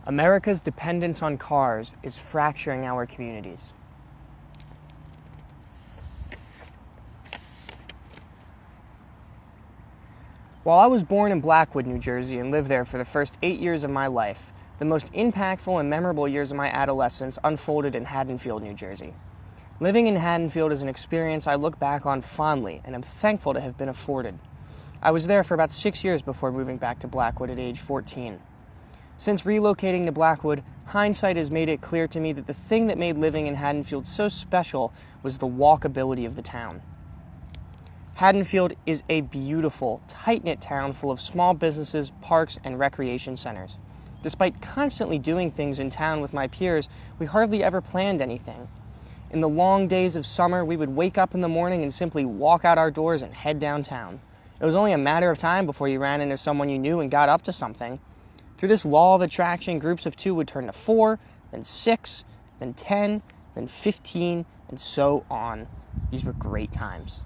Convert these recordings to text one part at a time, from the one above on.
America's dependence on cars is fracturing our communities. While I was born in Blackwood, New Jersey, and lived there for the first 8 years of my life, the most impactful and memorable years of my adolescence unfolded in Haddonfield, New Jersey. Living in Haddonfield is an experience I look back on fondly and am thankful to have been afforded. I was there for about 6 years before moving back to Blackwood at age 14. Since relocating to Blackwood, hindsight has made it clear to me that the thing that made living in Haddonfield so special was the walkability of the town. Haddonfield is a beautiful, tight-knit town full of small businesses, parks, and recreation centers. Despite constantly doing things in town with my peers, we hardly ever planned anything. In the long days of summer, we would wake up in the morning and simply walk out our doors and head downtown. It was only a matter of time before you ran into someone you knew and got up to something. Through this law of attraction, groups of 2 would turn to 4, then 6, then 10, then 15, and so on. These were great times.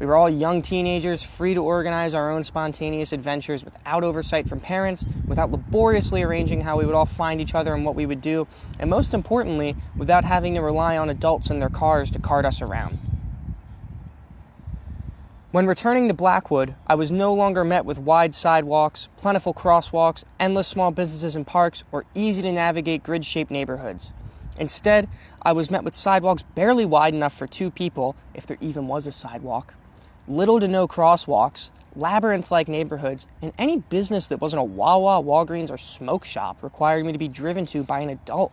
We were all young teenagers, free to organize our own spontaneous adventures without oversight from parents, without laboriously arranging how we would all find each other and what we would do, and most importantly, without having to rely on adults in their cars to cart us around. When returning to Blackwood, I was no longer met with wide sidewalks, plentiful crosswalks, endless small businesses and parks, or easy-to-navigate grid-shaped neighborhoods. Instead, I was met with sidewalks barely wide enough for 2 people, if there even was a sidewalk, little to no crosswalks, labyrinth-like neighborhoods, and any business that wasn't a Wawa, Walgreens, or smoke shop required me to be driven to by an adult.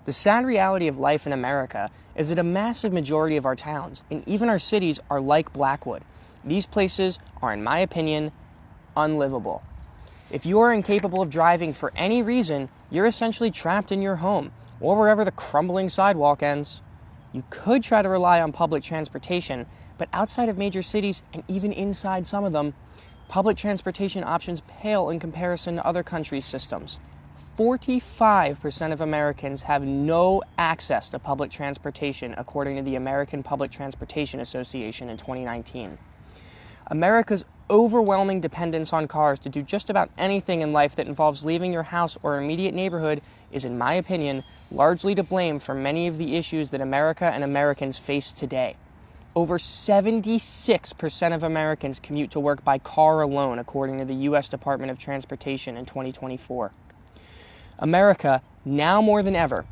The sad reality of life in America is that a massive majority of our towns, and even our cities, are like Blackwood. These places are, in my opinion, unlivable. If you are incapable of driving for any reason, you're essentially trapped in your home, or wherever the crumbling sidewalk ends. You could try to rely on public transportation, but outside of major cities, and even inside some of them, public transportation options pale in comparison to other countries' systems. 45% of Americans have no access to public transportation, according to the American Public Transportation Association in 2019. America's overwhelming dependence on cars to do just about anything in life that involves leaving your house or immediate neighborhood is, in my opinion, largely to blame for many of the issues that America and Americans face today. Over 76% of Americans commute to work by car alone, according to the U.S. Department of Transportation in 2024. America, now more than ever,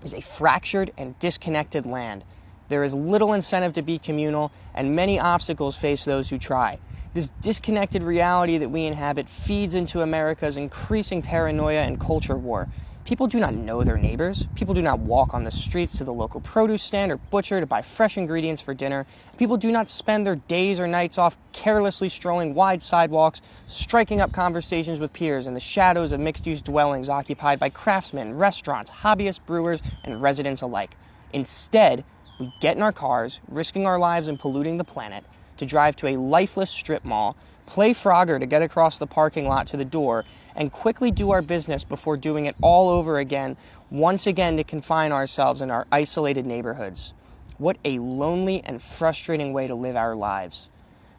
is a fractured and disconnected land. There is little incentive to be communal, and many obstacles face those who try. This disconnected reality that we inhabit feeds into America's increasing paranoia and culture war. People do not know their neighbors. People do not walk on the streets to the local produce stand or butcher to buy fresh ingredients for dinner. People do not spend their days or nights off carelessly strolling wide sidewalks, striking up conversations with peers in the shadows of mixed-use dwellings occupied by craftsmen, restaurants, hobbyist brewers, and residents alike. Instead, we get in our cars, risking our lives and polluting the planet, to drive to a lifeless strip mall, play Frogger to get across the parking lot to the door, and quickly do our business before doing it all over again, once again to confine ourselves in our isolated neighborhoods. What a lonely and frustrating way to live our lives.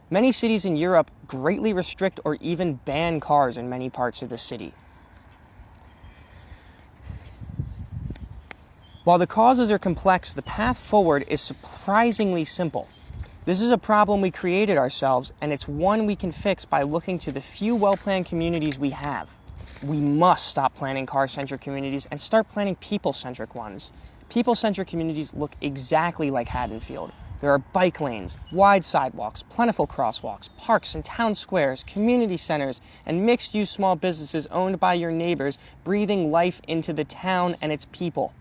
Many cities in Europe greatly restrict or even ban cars in many parts of the city. While the causes are complex, the path forward is surprisingly simple. This is a problem we created ourselves, and it's one we can fix by looking to the few well-planned communities we have. We must stop planning car-centric communities and start planning people-centric ones. People-centric communities look exactly like Haddonfield. There are bike lanes, wide sidewalks, plentiful crosswalks, parks and town squares, community centers, and mixed-use small businesses owned by your neighbors, breathing life into the town and its people.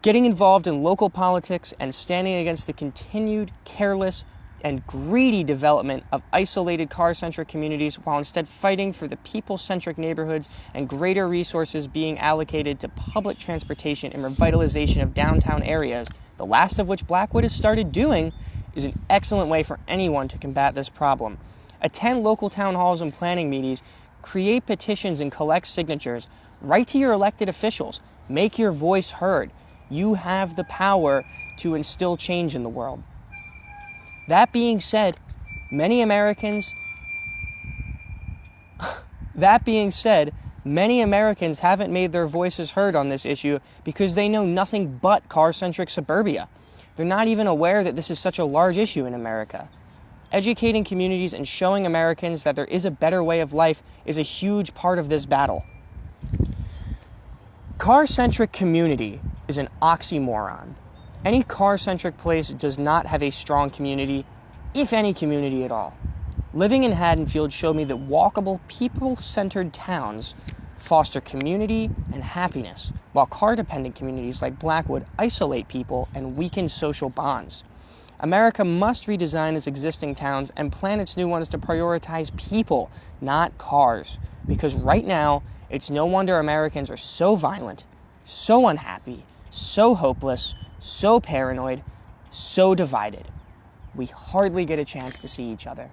Getting involved in local politics and standing against the continued, careless, and greedy development of isolated car-centric communities while instead fighting for the people-centric neighborhoods and greater resources being allocated to public transportation and revitalization of downtown areas, the last of which Blackwood has started doing, is an excellent way for anyone to combat this problem. Attend local town halls and planning meetings, create petitions and collect signatures, write to your elected officials, make your voice heard. You have the power to instill change in the world. That being said, many Americans Many Americans haven't made their voices heard on this issue because they know nothing but car-centric suburbia. They're not even aware that this is such a large issue in America. Educating communities and showing Americans that there is a better way of life is a huge part of this battle. Car-centric community is an oxymoron. Any car-centric place does not have a strong community, if any community at all. Living in Haddonfield showed me that walkable, people-centered towns foster community and happiness, while car-dependent communities like Blackwood isolate people and weaken social bonds. America must redesign its existing towns and plan its new ones to prioritize people, not cars. Because right now, it's no wonder Americans are so violent, so unhappy, so hopeless, so paranoid, so divided. We hardly get a chance to see each other.